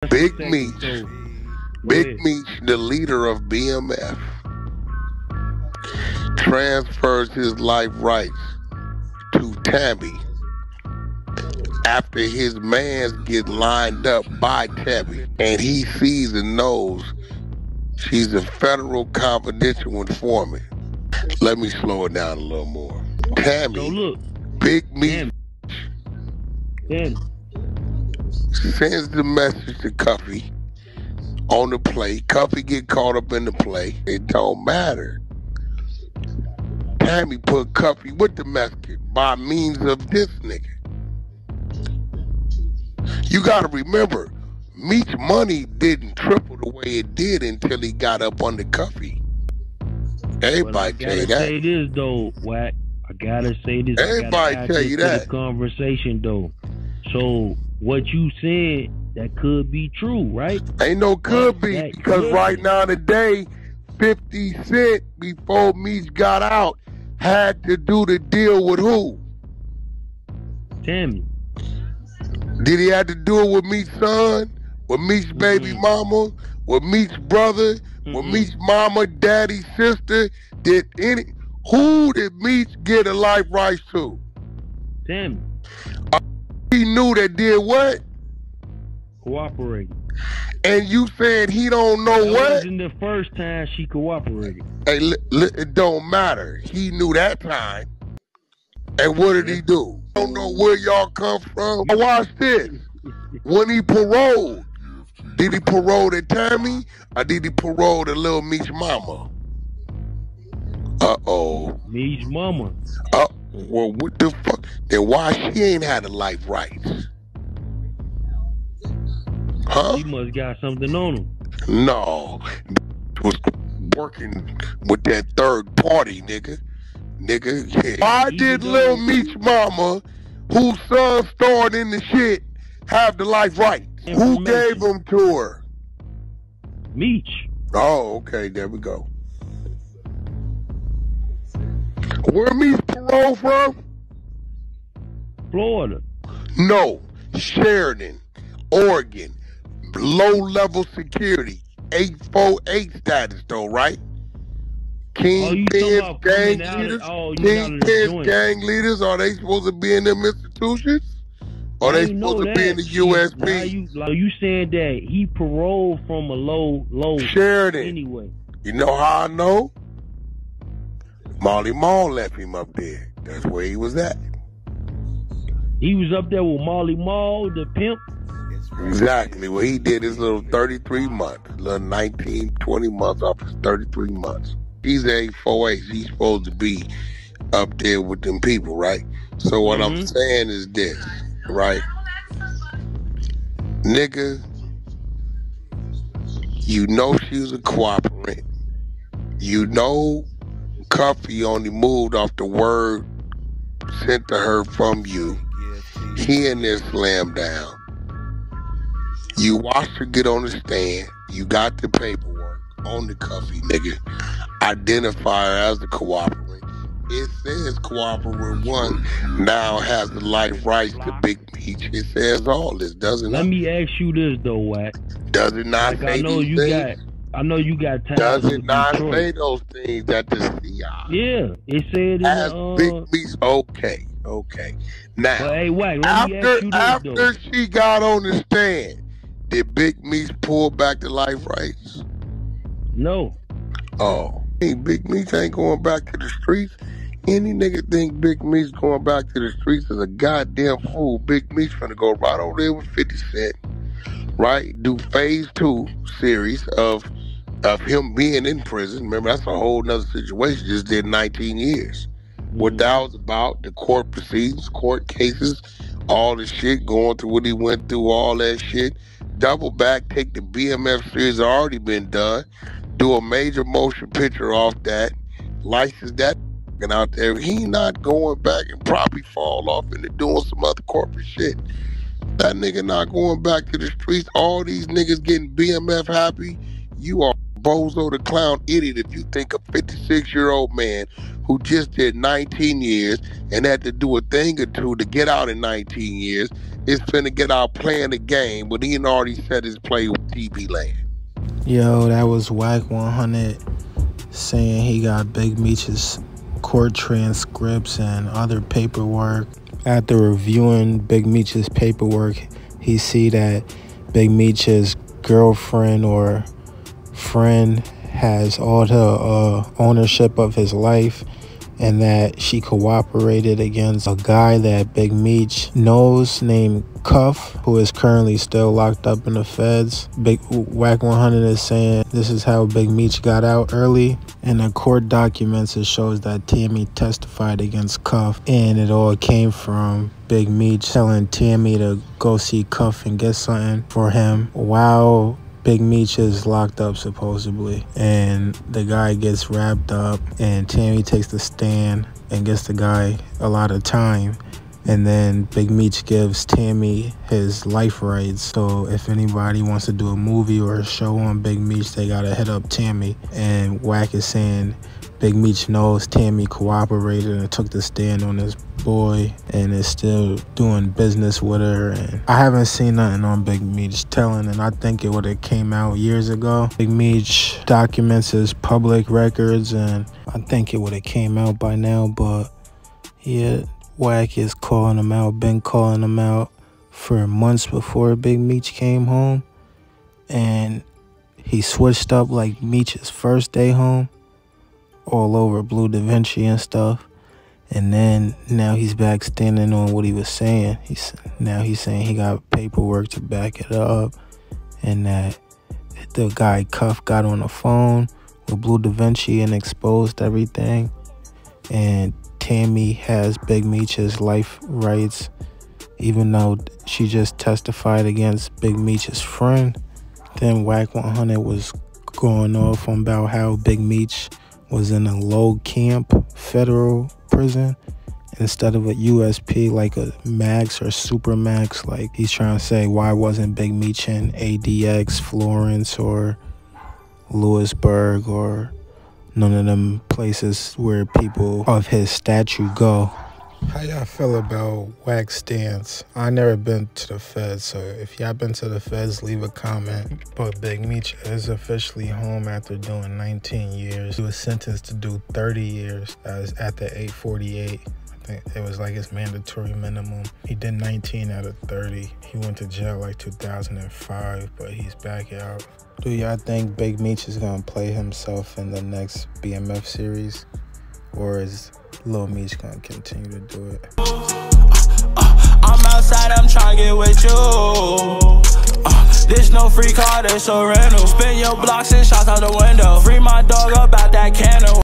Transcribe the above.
Big Meech, Big Meech, the leader of BMF, transfers his life rights to Tammy after his mans get lined up by Tammy, and he sees and knows she's a federal confidential informant. Let me slow it down a little more. Tammy, Big Meech, sends the message to Cuffy on the play. Cuffy get caught up in the play. It don't matter. Tammy put Cuffy with the message by means of this nigga. You gotta remember, Meech money didn't triple the way it did until he got up under Cuffy. Everybody tell you that. I gotta say this though, Wack. I gotta say this. Everybody tell you that. Conversation though. So what you said, that could be true, right? Ain't no could be, because right now today, 50 Cent, before Meech got out, had to do the deal with who? Tammy. Did he have to do it with Meech's son? With Meech's baby mama? With Meech's brother? With Meech's mama, daddy, sister? Who did Meech get a life rights to? Tammy. He knew that did what? Cooperated. And you said he don't know that what? Wasn't the first time she cooperated. Hey, it don't matter. He knew that time. And what did he do? I don't know where y'all come from. Watch this. When he paroled, did he parole to Tammy or did he parole to little Meech's mama? Uh-oh. Meech's mama. Well, what the fuck? Then why she ain't had a life rights? Huh? He must got something on him. No. Was working with that third party, nigga. Yeah. Why did little Meech's mama, whose son starred in the shit, have the life rights? Who gave them to her? Meech. Oh, okay, there we go. Where Meech parole from? Florida. No, Sheridan, Oregon. Low-level security. 848 status though, right? Kingpins, gang leaders? Kingpins, gang leaders, are they supposed to be in them institutions? Or they supposed to be in the USP? You saying that he paroled from a low Sheridan. Anyway. You know how I know? Molly Mall left him up there. That's where he was at. He was up there with Molly Mall, the pimp? Exactly. Well, he did his little 33 months, little 19, 20 months off his 33 months. He's a 4H. He's supposed to be up there with them people, right? So what I'm saying is this, right? Nigga, you know she was a cooperant. You know Cuffy only moved off the word sent to her from you. He in there slammed down. You watched her get on the stand. You got the paperwork on the Cuffy, nigga. Identify her as the cooperant. It says cooperant 1 now has the life rights to Big Meech. It says all this, doesn't it? Let me ask you this though, Wack. Does it not say these things? I know you got time. Does it not say those things that the CI? Yeah, it said as Big Meech. Okay. Now, but hey, Wack, let me ask you this, after she got on the stand, did Big Meech pull back the life rights? No. Oh, hey, Big Meech ain't going back to the streets. Any nigga think Big Meech going back to the streets is a goddamn fool. Big Meech finna go right over there with 50 Cent, right? Do phase 2 series of him being in prison. Remember, that's a whole nother situation. Just did 19 years. What that was about, the court proceedings, court cases, all the shit, going through what he went through, all that shit. Double back, take the BMF series that already been done, do a major motion picture off that, license that out there. He not going back and probably fall off into doing some other corporate shit. That nigga not going back to the streets. All these niggas getting BMF happy. You are bozo the clown idiot if you think a 56-year-old man who just did 19 years and had to do a thing or two to get out in 19 years is finna get out playing the game, but he already said his play with TV Land. Yo, that was Wack100 saying he got Big Meech's court transcripts and other paperwork. After reviewing Big Meech's paperwork, he see that Big Meech's girlfriend or friend has all the ownership of his life, and that she cooperated against a guy that Big Meech knows named Cuff, who is currently still locked up in the feds. Wack100 is saying this is how Big Meech got out early. In the court documents, it shows that Tammy testified against Cuff, and it all came from Big Meech telling Tammy to go see Cuff and get something for him while Big Meech is locked up supposedly, and the guy gets wrapped up, and Tammy takes the stand and gets the guy a lot of time, and then Big Meech gives Tammy his life rights. So if anybody wants to do a movie or a show on Big Meech, they gotta hit up Tammy. And Wack is saying Big Meech knows Tammy cooperated and took the stand on his boy and is still doing business with her. And I haven't seen nothing on Big Meech telling, and I think it would have came out years ago. Big Meech documents his public records, and I think it would have came out by now, but yeah, Wack is calling him out, been calling him out for months before Big Meech came home, and he switched up like Meech's first day home, all over Blue Da Vinci and stuff. And then now he's back standing on what he was saying. Now he's saying he got paperwork to back it up, and that the guy Cuff got on the phone with Blue Da Vinci and exposed everything. And Tammy has Big Meech's life rights, even though she just testified against Big Meech's friend. Then Wack100 was going off on about how Big Meech was in a low camp federal prison instead of a USP like a max or super max. Like, he's trying to say, why wasn't Big Meech in ADX, Florence, or Lewisburg, or none of them places where people of his stature go? How y'all feel about Wack's stance? I never been to the feds, so if y'all been to the feds, leave a comment. But Big Meech is officially home after doing 19 years. He was sentenced to do 30 years. That was at the 848. I think it was like his mandatory minimum. He did 19 out of 30. He went to jail like 2005, but he's back out. Do y'all think Big Meech is gonna play himself in the next BMF series, or is Lil Meech gonna continue to do it? I'm outside, I'm trying to get with you. This no free car, this a rental. Spin your blocks and shots out the window. Free my